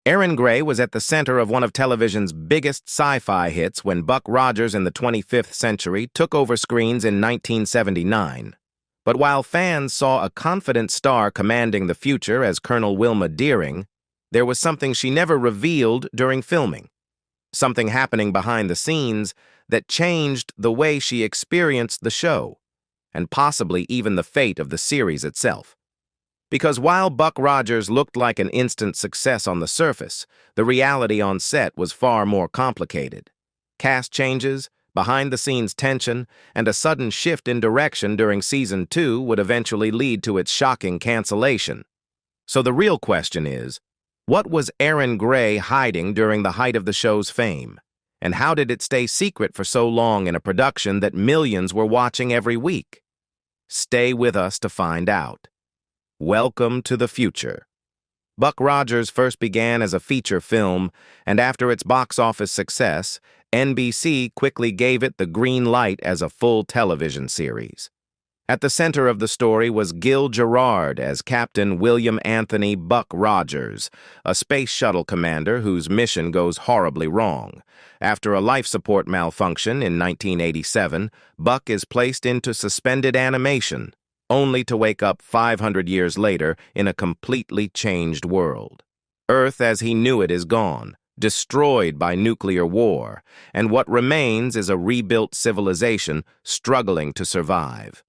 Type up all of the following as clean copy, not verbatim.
Erin Gray was at the center of one of television's biggest sci-fi hits when Buck Rogers in the 25th century took over screens in 1979. But while fans saw a confident star commanding the future as Colonel Wilma Deering, there was something she never revealed during filming. Something happening behind the scenes that changed the way she experienced the show, and possibly even the fate of the series itself. Because while Buck Rogers looked like an instant success on the surface, the reality on set was far more complicated. Cast changes, behind-the-scenes tension, and a sudden shift in direction during Season 2 would eventually lead to its shocking cancellation. So the real question is, what was Erin Gray hiding during the height of the show's fame? And how did it stay secret for so long in a production that millions were watching every week? Stay with us to find out. Welcome to the future. Buck Rogers first began as a feature film, and after its box office success, NBC quickly gave it the green light as a full television series. At the center of the story was Gil Gerard as Captain William Anthony Buck Rogers, a space shuttle commander whose mission goes horribly wrong. After a life support malfunction in 1987, Buck is placed into suspended animation, only to wake up 500 years later in a completely changed world. Earth as he knew it is gone, destroyed by nuclear war, and what remains is a rebuilt civilization struggling to survive.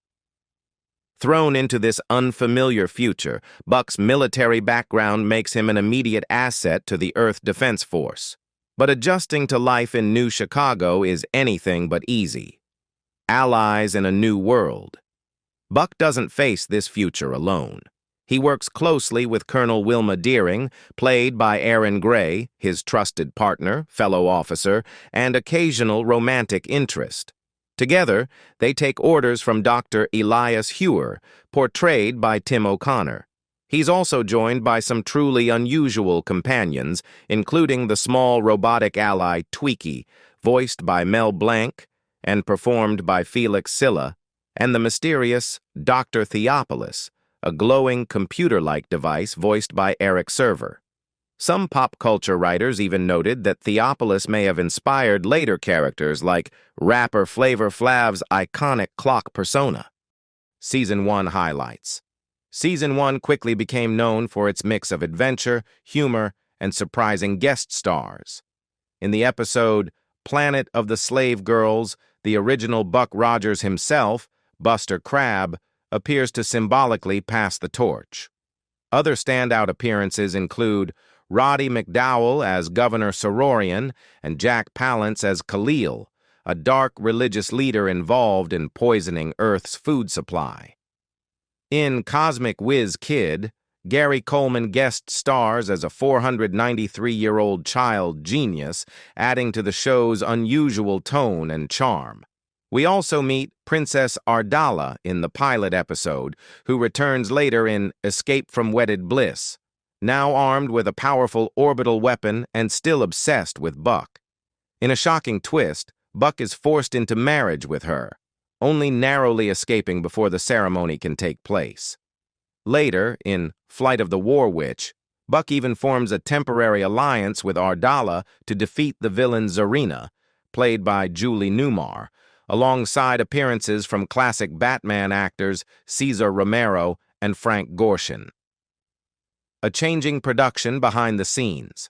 Thrown into this unfamiliar future, Buck's military background makes him an immediate asset to the Earth Defense Force. But adjusting to life in New Chicago is anything but easy. Allies in a new world. Buck doesn't face this future alone. He works closely with Colonel Wilma Deering, played by Erin Gray, his trusted partner, fellow officer, and occasional romantic interest. Together, they take orders from Dr. Elias Hewer, portrayed by Tim O'Connor. He's also joined by some truly unusual companions, including the small robotic ally Tweaky, voiced by Mel Blanc and performed by Felix Silla, and the mysterious Dr. Theopolis, a glowing computer-like device voiced by Eric Server. Some pop culture writers even noted that Theopolis may have inspired later characters like rapper Flavor Flav's iconic clock persona. Season 1 highlights. Season 1 quickly became known for its mix of adventure, humor, and surprising guest stars. In the episode Planet of the Slave Girls, the original Buck Rogers himself, Buster Crabbe, appears to symbolically pass the torch. Other standout appearances include Roddy McDowell as Governor Sororian and Jack Palance as Khalil, a dark religious leader involved in poisoning Earth's food supply. In Cosmic Whiz Kid, Gary Coleman guest stars as a 493-year-old child genius, adding to the show's unusual tone and charm. We also meet Princess Ardala in the pilot episode, who returns later in Escape from Wedded Bliss, now armed with a powerful orbital weapon and still obsessed with Buck. In a shocking twist, Buck is forced into marriage with her, only narrowly escaping before the ceremony can take place. Later, in Flight of the War Witch, Buck even forms a temporary alliance with Ardala to defeat the villain Zarina, played by Julie Newmar, alongside appearances from classic Batman actors Cesar Romero and Frank Gorshin. A changing production behind the scenes.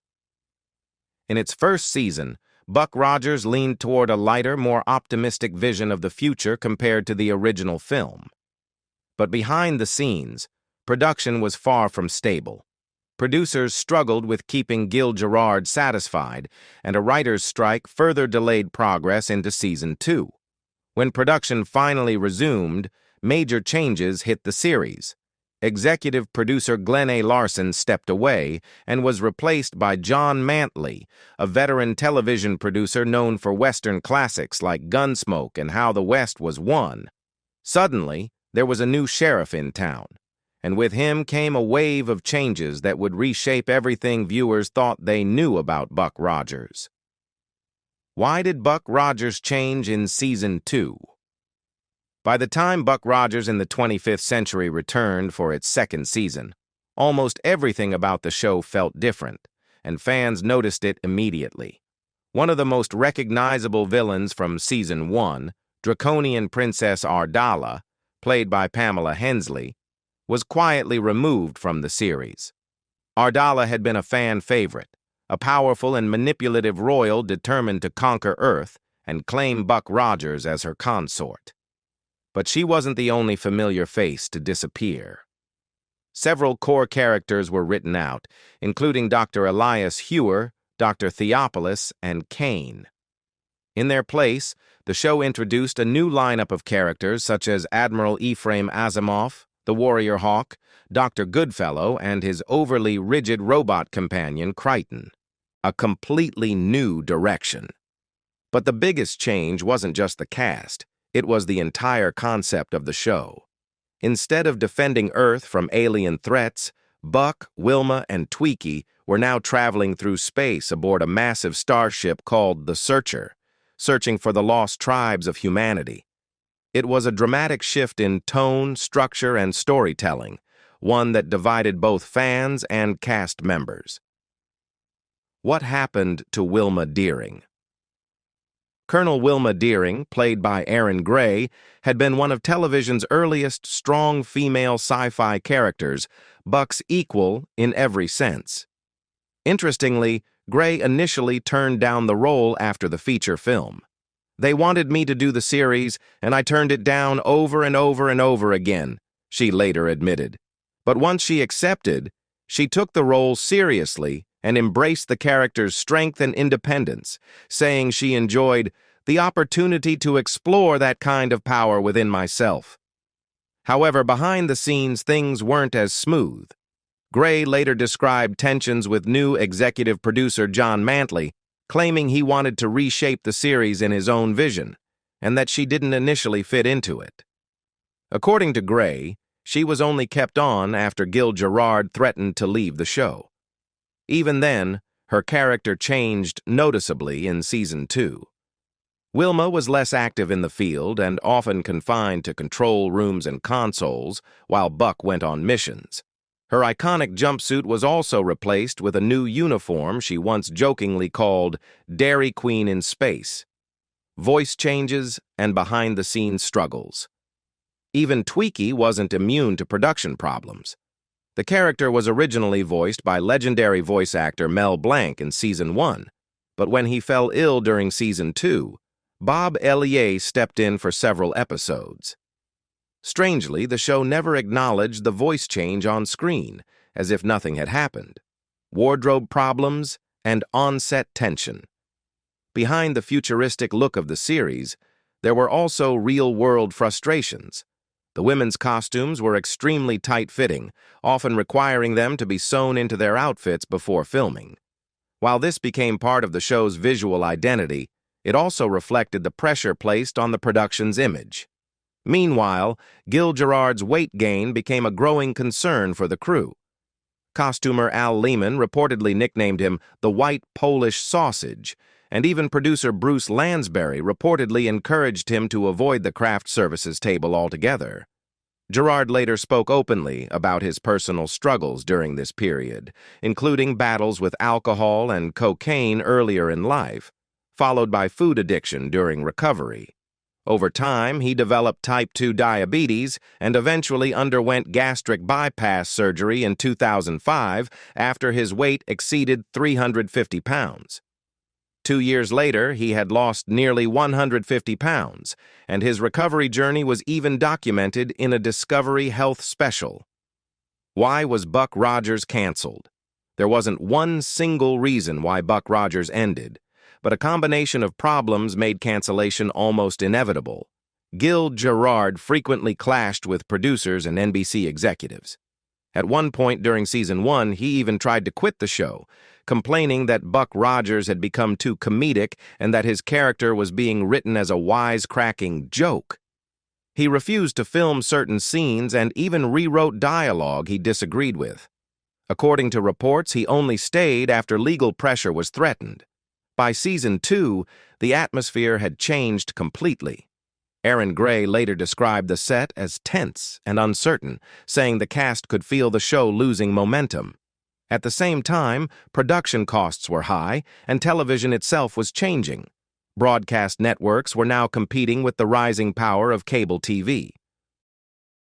In its first season, Buck Rogers leaned toward a lighter, more optimistic vision of the future compared to the original film. But behind the scenes, production was far from stable. Producers struggled with keeping Gil Gerard satisfied, and a writer's strike further delayed progress into Season 2. When production finally resumed, major changes hit the series. Executive producer Glenn A. Larson stepped away and was replaced by John Mantley, a veteran television producer known for Western classics like Gunsmoke and How the West Was Won. Suddenly, there was a new sheriff in town, and with him came a wave of changes that would reshape everything viewers thought they knew about Buck Rogers. Why did Buck Rogers change in Season 2? By the time Buck Rogers in the 25th Century returned for its second season, almost everything about the show felt different, and fans noticed it immediately. One of the most recognizable villains from Season 1, Draconian Princess Ardala, played by Pamela Hensley, was quietly removed from the series. Ardala had been a fan favorite, a powerful and manipulative royal determined to conquer Earth and claim Buck Rogers as her consort. But she wasn't the only familiar face to disappear. Several core characters were written out, including Dr. Elias Hewer, Dr. Theopolis, and Kane. In their place, the show introduced a new lineup of characters such as Admiral Ephraim Asimov, the Warrior Hawk, Dr. Goodfellow, and his overly rigid robot companion, Crichton. A completely new direction. But the biggest change wasn't just the cast, it was the entire concept of the show. Instead of defending Earth from alien threats, Buck, Wilma, and Tweaky were now traveling through space aboard a massive starship called the Searcher, searching for the lost tribes of humanity. It was a dramatic shift in tone, structure, and storytelling, one that divided both fans and cast members. What happened to Wilma Deering? Colonel Wilma Deering, played by Erin Gray, had been one of television's earliest strong female sci-fi characters, Buck's equal in every sense. Interestingly, Gray initially turned down the role after the feature film. "They wanted me to do the series, and I turned it down over and over and over again," she later admitted. But once she accepted, she took the role seriously and embraced the character's strength and independence, saying she enjoyed the opportunity to explore that kind of power within myself. However, behind the scenes, things weren't as smooth. Gray later described tensions with new executive producer John Mantley, claiming he wanted to reshape the series in his own vision, and that she didn't initially fit into it. According to Gray, she was only kept on after Gil Gerard threatened to leave the show. Even then, her character changed noticeably in Season 2. Wilma was less active in the field and often confined to control rooms and consoles, while Buck went on missions. Her iconic jumpsuit was also replaced with a new uniform she once jokingly called Dairy Queen in Space. Voice changes and behind-the-scenes struggles. Even Tweaky wasn't immune to production problems. The character was originally voiced by legendary voice actor Mel Blanc in Season 1, but when he fell ill during Season 2, Bob Elliott stepped in for several episodes. Strangely, the show never acknowledged the voice change on screen, as if nothing had happened. Wardrobe problems and on-set tension. Behind the futuristic look of the series, there were also real-world frustrations. The women's costumes were extremely tight-fitting, often requiring them to be sewn into their outfits before filming. While this became part of the show's visual identity, it also reflected the pressure placed on the production's image. Meanwhile, Gil Gerard's weight gain became a growing concern for the crew. Costumer Al Lehman reportedly nicknamed him the White Polish Sausage, and even producer Bruce Lansbury reportedly encouraged him to avoid the craft services table altogether. Gerard later spoke openly about his personal struggles during this period, including battles with alcohol and cocaine earlier in life, followed by food addiction during recovery. Over time, he developed type 2 diabetes and eventually underwent gastric bypass surgery in 2005 after his weight exceeded 350 pounds. 2 years later, he had lost nearly 150 pounds, and his recovery journey was even documented in a Discovery Health special. Why was Buck Rogers canceled? There wasn't one single reason why Buck Rogers ended, but a combination of problems made cancellation almost inevitable. Gil Gerard frequently clashed with producers and NBC executives. At one point during Season 1, he even tried to quit the show, complaining that Buck Rogers had become too comedic and that his character was being written as a wisecracking joke. He refused to film certain scenes and even rewrote dialogue he disagreed with. According to reports, he only stayed after legal pressure was threatened. By Season 2, the atmosphere had changed completely. Erin Gray later described the set as tense and uncertain, saying the cast could feel the show losing momentum. At the same time, production costs were high, and television itself was changing. Broadcast networks were now competing with the rising power of cable TV.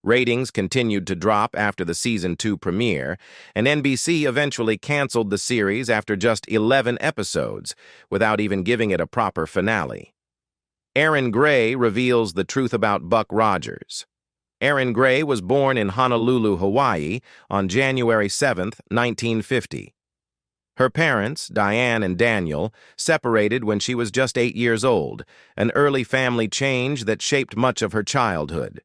Ratings continued to drop after the Season 2 premiere, and NBC eventually canceled the series after just 11 episodes, without even giving it a proper finale. Erin Gray reveals the truth about Buck Rogers. Erin Gray was born in Honolulu, Hawaii, on January 7, 1950. Her parents, Diane and Daniel, separated when she was just 8 years old, an early family change that shaped much of her childhood.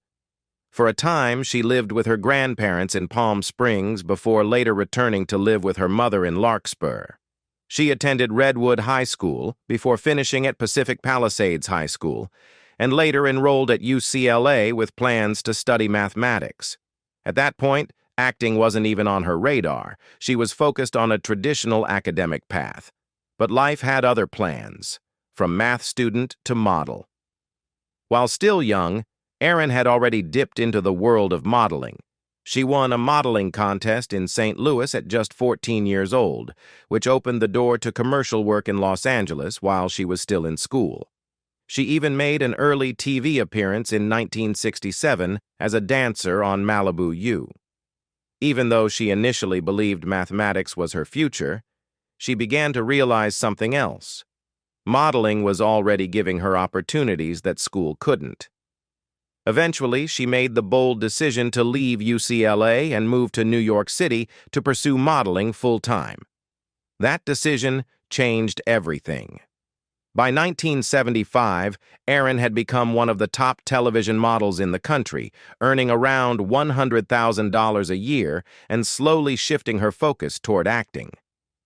For a time, she lived with her grandparents in Palm Springs before later returning to live with her mother in Larkspur. She attended Redwood High School before finishing at Pacific Palisades High School, and later enrolled at UCLA with plans to study mathematics. At that point, acting wasn't even on her radar. She was focused on a traditional academic path. But life had other plans, from math student to model. While still young, Erin had already dipped into the world of modeling. She won a modeling contest in St. Louis at just 14 years old, which opened the door to commercial work in Los Angeles while she was still in school. She even made an early TV appearance in 1967 as a dancer on Malibu U. Even though she initially believed mathematics was her future, she began to realize something else. Modeling was already giving her opportunities that school couldn't. Eventually, she made the bold decision to leave UCLA and move to New York City to pursue modeling full-time. That decision changed everything. By 1975, Erin had become one of the top television models in the country, earning around $100,000 a year and slowly shifting her focus toward acting.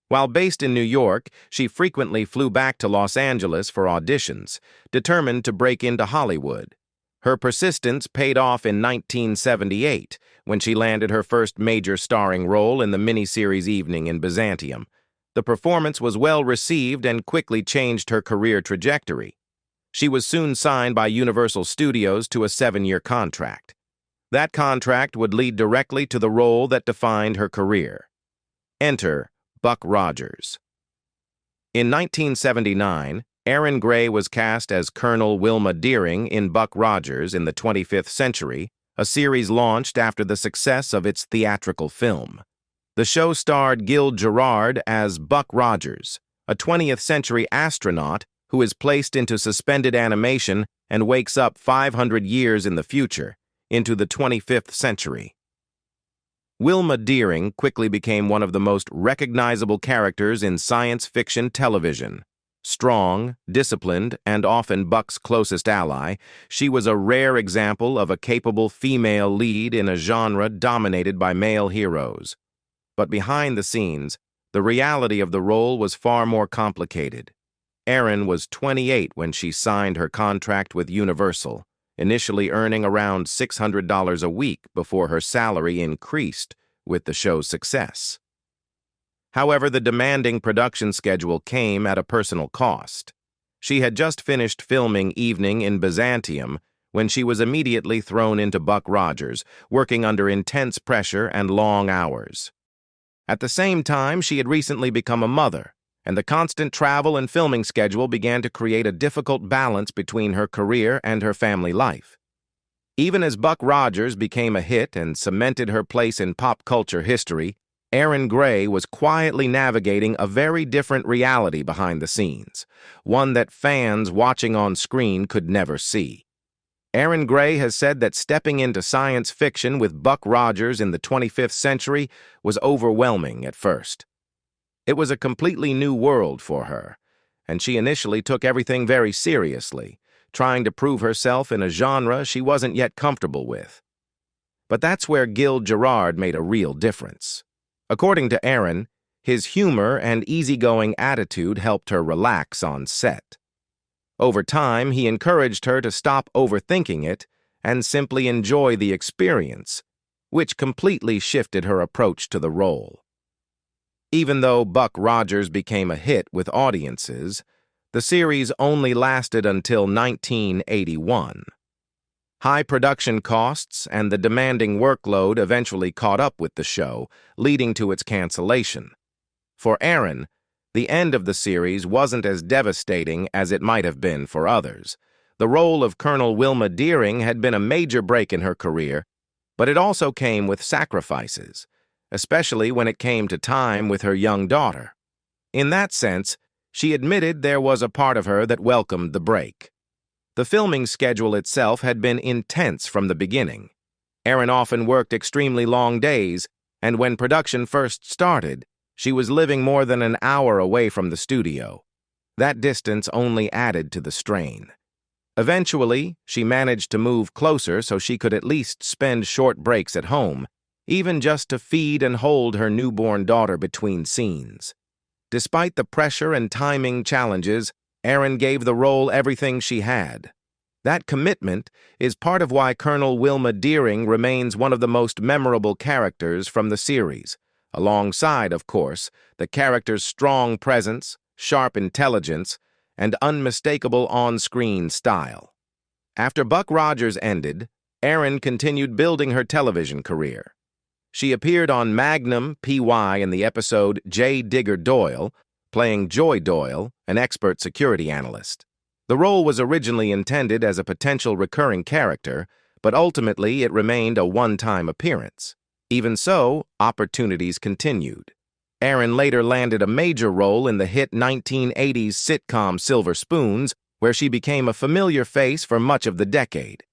While based in New York, she frequently flew back to Los Angeles for auditions, determined to break into Hollywood. Her persistence paid off in 1978, when she landed her first major starring role in the miniseries Evening in Byzantium. The performance was well received and quickly changed her career trajectory. She was soon signed by Universal Studios to a 7-year contract. That contract would lead directly to the role that defined her career. Enter Buck Rogers. In 1979, Erin Gray was cast as Colonel Wilma Deering in Buck Rogers in the 25th Century, a series launched after the success of its theatrical film. The show starred Gil Gerard as Buck Rogers, a 20th century astronaut who is placed into suspended animation and wakes up 500 years in the future, into the 25th century. Wilma Deering quickly became one of the most recognizable characters in science fiction television. Strong, disciplined, and often Buck's closest ally, she was a rare example of a capable female lead in a genre dominated by male heroes. But behind the scenes, the reality of the role was far more complicated. Erin was 28 when she signed her contract with Universal, initially earning around $600 a week before her salary increased with the show's success. However, the demanding production schedule came at a personal cost. She had just finished filming Evening in Byzantium when she was immediately thrown into Buck Rogers, working under intense pressure and long hours. At the same time, she had recently become a mother, and the constant travel and filming schedule began to create a difficult balance between her career and her family life. Even as Buck Rogers became a hit and cemented her place in pop culture history, Erin Gray was quietly navigating a very different reality behind the scenes, one that fans watching on screen could never see. Erin Gray has said that stepping into science fiction with Buck Rogers in the 25th century was overwhelming at first. It was a completely new world for her, and she initially took everything very seriously, trying to prove herself in a genre she wasn't yet comfortable with. But that's where Gil Gerard made a real difference. According to Erin, his humor and easygoing attitude helped her relax on set. Over time, he encouraged her to stop overthinking it and simply enjoy the experience, which completely shifted her approach to the role. Even though Buck Rogers became a hit with audiences, the series only lasted until 1981. High production costs and the demanding workload eventually caught up with the show, leading to its cancellation. For Erin, the end of the series wasn't as devastating as it might have been for others. The role of Colonel Wilma Deering had been a major break in her career, but it also came with sacrifices, especially when it came to time with her young daughter. In that sense, she admitted there was a part of her that welcomed the break. The filming schedule itself had been intense from the beginning. Erin often worked extremely long days, and when production first started, she was living more than an hour away from the studio. That distance only added to the strain. Eventually, she managed to move closer so she could at least spend short breaks at home, even just to feed and hold her newborn daughter between scenes. Despite the pressure and timing challenges, Erin gave the role everything she had. That commitment is part of why Colonel Wilma Deering remains one of the most memorable characters from the series, alongside, of course, the character's strong presence, sharp intelligence, and unmistakable on-screen style. After Buck Rogers ended, Erin continued building her television career. She appeared on Magnum PY in the episode J. Digger Doyle, playing Joy Doyle, an expert security analyst. The role was originally intended as a potential recurring character, but ultimately it remained a one-time appearance. Even so, opportunities continued. Erin later landed a major role in the hit 1980s sitcom Silver Spoons, where she became a familiar face for much of the decade.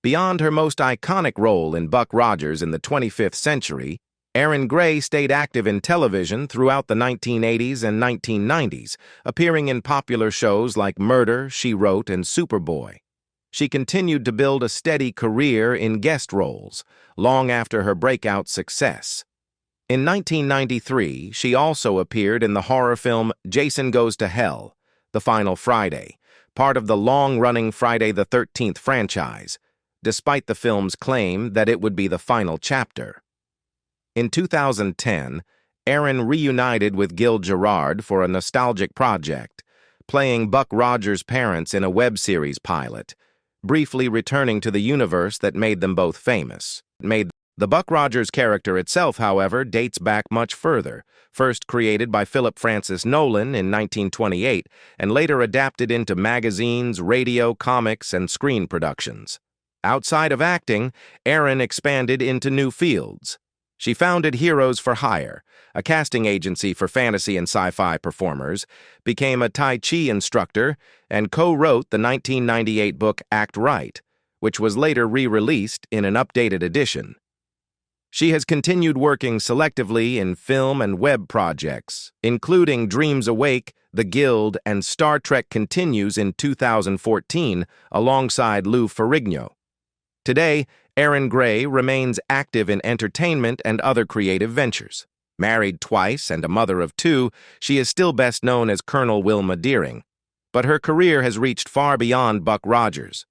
Beyond her most iconic role in Buck Rogers in the 25th Century, Erin Gray stayed active in television throughout the 1980s and 1990s, appearing in popular shows like Murder, She Wrote, and Superboy. She continued to build a steady career in guest roles, long after her breakout success. In 1993, she also appeared in the horror film Jason Goes to Hell, The Final Friday, part of the long-running Friday the 13th franchise, despite the film's claim that it would be the final chapter. In 2010, Erin reunited with Gil Gerard for a nostalgic project, playing Buck Rogers' parents in a web series pilot, briefly returning to the universe that made them both famous. The Buck Rogers character itself, however, dates back much further, first created by Philip Francis Nolan in 1928 and later adapted into magazines, radio, comics, and screen productions. Outside of acting, Erin expanded into new fields. She founded Heroes for Hire, a casting agency for fantasy and sci-fi performers, became a Tai Chi instructor, and co-wrote the 1998 book Act Right, which was later re-released in an updated edition. She has continued working selectively in film and web projects, including Dreams Awake, The Guild, and Star Trek Continues in 2014, alongside Lou Ferrigno. Today, Erin Gray remains active in entertainment and other creative ventures. Married twice and a mother of two, she is still best known as Colonel Wilma Deering, but her career has reached far beyond Buck Rogers.